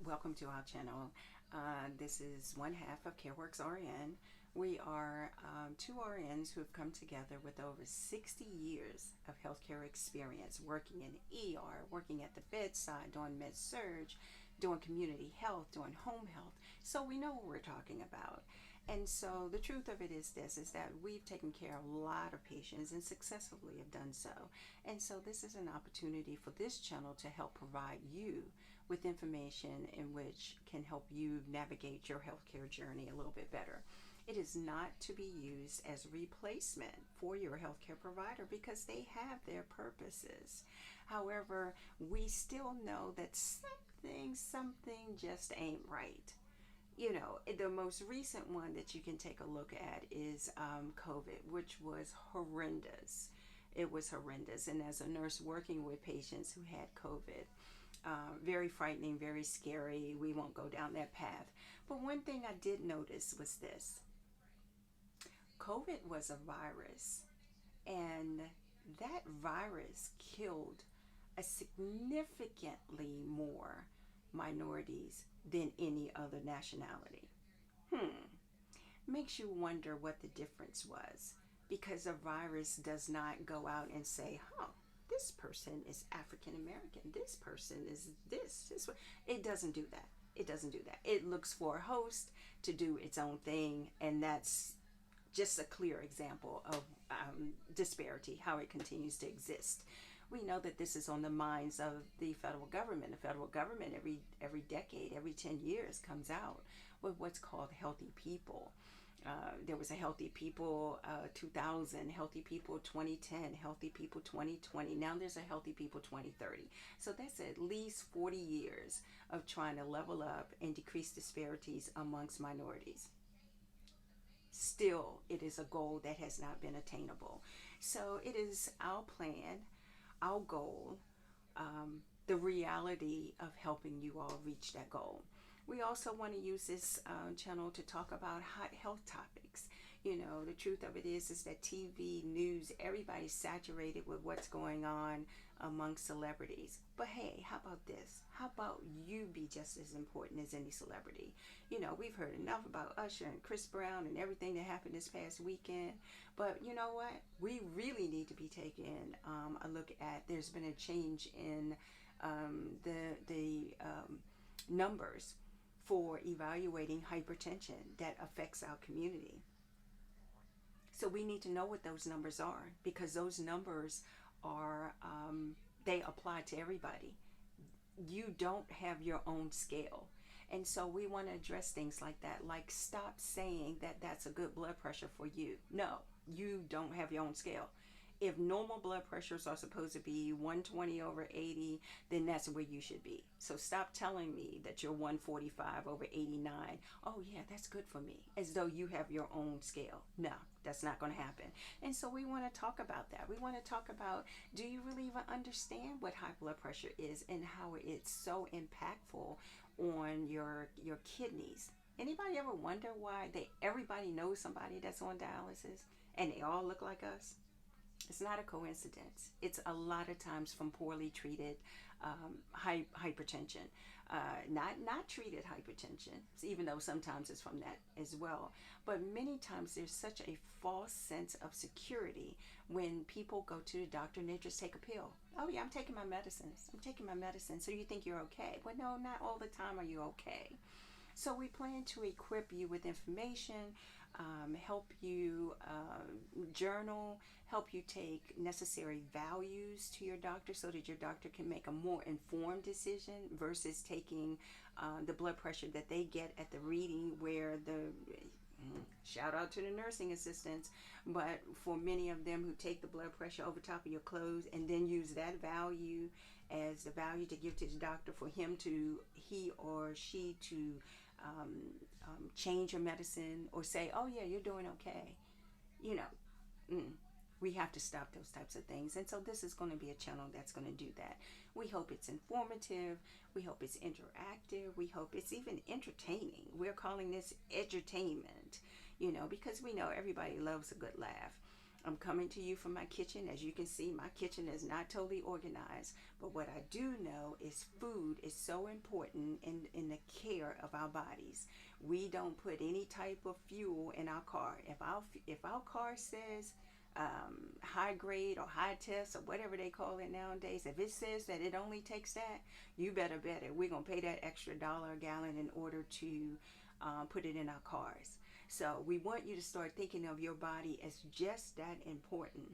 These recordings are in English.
welcome to our channel. This is one half of CareWorks RN. We are two RNs who have come together with over 60 years of healthcare experience working in ER, working at the bedside, doing med-surg, doing community health, doing home health. So we know what we're talking about. And so the truth of it is this, is that we've taken care of a lot of patients and successfully have done so. And so this is an opportunity for this channel to help provide you with information in which can help you navigate your healthcare journey a little bit better. It is not to be used as replacement for your healthcare provider because they have their purposes. However, we still know that something just ain't right. You know, the most recent one that you can take a look at is COVID, which was horrendous. It was horrendous. And as a nurse working with patients who had COVID, very frightening, very scary. We won't go down that path. But one thing I did notice was this. COVID was a virus, and that virus killed a significantly more minorities than any other nationality. Makes you wonder what the difference was, because a virus does not go out and say, this person is African American, this person is this. It doesn't do that. It doesn't do that. It looks for a host to do its own thing, and that's just a clear example of disparity, how it continues to exist. We know that this is on the minds of the federal government. The federal government every decade, every 10 years comes out with what's called Healthy People. There was a Healthy People 2000, Healthy People 2010, Healthy People 2020. Now there's a Healthy People 2030. So that's at least 40 years of trying to level up and decrease disparities amongst minorities. Still, it is a goal that has not been attainable. So it is our plan, our goal, the reality of helping you all reach that goal. We also want to use this channel to talk about hot health topics. You know, the truth of it is that TV, news, everybody's saturated with what's going on among celebrities. But hey, how about this? How about you be just as important as any celebrity? You know, we've heard enough about Usher and Chris Brown and everything that happened this past weekend. But you know what? We really need to be taking a look at, there's been a change in the numbers for evaluating hypertension that affects our community. So we need to know what those numbers are, because those numbers are, they apply to everybody. You don't have your own scale. And so we want to address things like that, like stop saying that that's a good blood pressure for you. No, you don't have your own scale. If normal blood pressures are supposed to be 120 over 80, then that's where you should be. So stop telling me that you're 145 over 89. Oh yeah, that's good for me. As though you have your own scale. No, that's not going to happen. And so we want to talk about that. We want to talk about, do you really even understand what high blood pressure is and how it's so impactful on your kidneys? Anybody ever wonder why everybody knows somebody that's on dialysis and they all look like us? It's not a coincidence. It's a lot of times from poorly treated hypertension, not treated hypertension, even though sometimes it's from that as well. But many times there's such a false sense of security when people go to the doctor and they just take a pill. Oh yeah, I'm taking my medicines. I'm taking my medicine. So you think you're okay. But no, not all the time are you okay. So we plan to equip you with information, help you journal, help you take necessary values to your doctor so that your doctor can make a more informed decision versus taking the blood pressure that they get at the reading, where shout out to the nursing assistants, but for many of them who take the blood pressure over top of your clothes and then use that value as the value to give to the doctor for he or she to change your medicine or say, oh yeah, you're doing okay. You know, we have to stop those types of things. And so this is going to be a channel that's going to do that. We hope it's informative. We hope it's interactive. We hope it's even entertaining. We're calling this edutainment, you know, because we know everybody loves a good laugh. I'm coming to you from my kitchen. As you can see, my kitchen is not totally organized, but what I do know is food is so important in the care of our bodies. We don't put any type of fuel in our car. If our car says high grade or high test or whatever they call it nowadays, if it says that it only takes that, you better bet it. We're gonna pay that extra dollar a gallon in order to put it in our cars. So we want you to start thinking of your body as just that important,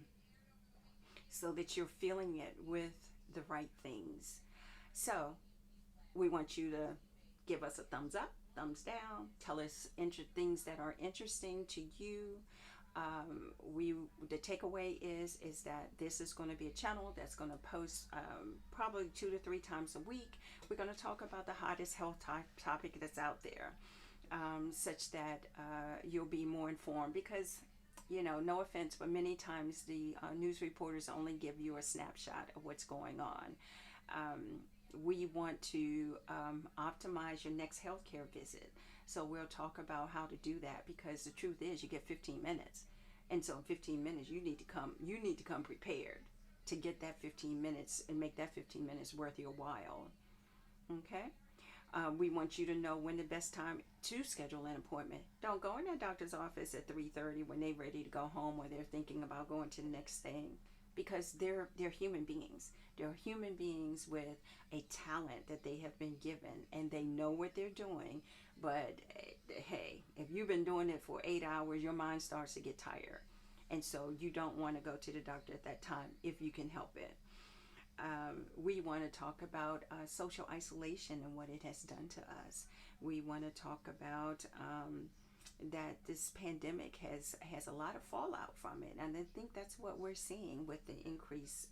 so that you're filling it with the right things. So we want you to give us a thumbs up, thumbs down, tell us things that are interesting to you. We The takeaway is that this is going to be a channel that's going to post probably 2 to 3 times a week. We're going to talk about the hottest health topic that's out there, such that you'll be more informed. Because, no offense, but many times the news reporters only give you a snapshot of what's going on. We want to optimize your next healthcare visit. So we'll talk about how to do that, because the truth is you get 15 minutes. And so in 15 minutes you need to come prepared to get that 15 minutes and make that 15 minutes worth your while. Okay? We want you to know when the best time to schedule an appointment. Don't go in a doctor's office at 3:30 when they're ready to go home, or they're thinking about going to the next thing, because they're human beings. They're human beings with a talent that they have been given, and they know what they're doing. But hey, if you've been doing it for 8 hours, your mind starts to get tired, and so you don't want to go to the doctor at that time if you can help it. We want to talk about social isolation and what it has done to us. We want to talk about that this pandemic has a lot of fallout from it, and I think that's what we're seeing with the increased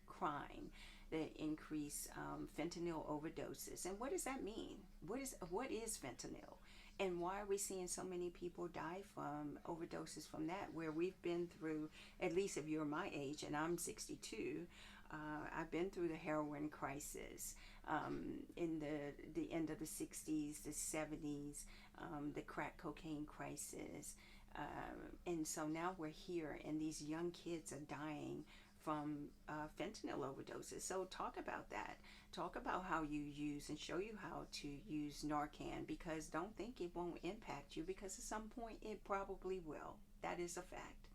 crime, the increased fentanyl overdoses. And what does that mean? What is fentanyl, and why are we seeing so many people die from overdoses from that, where we've been through, at least if you're my age, and I'm 62, I've been through the heroin crisis in the end of the 60s, the 70s, the crack cocaine crisis. And so now we're here, and these young kids are dying from fentanyl overdoses. So talk about that. Talk about how you use, and show you how to use Narcan, because don't think it won't impact you, because at some point it probably will. That is a fact.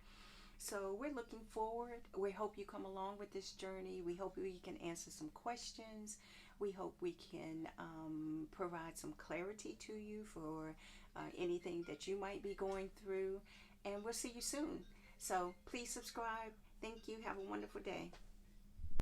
So we're looking forward. We hope you come along with this journey. We hope we can answer some questions. We hope we can provide some clarity to you for anything that you might be going through. And we'll see you soon. So please subscribe. Thank you. Have a wonderful day.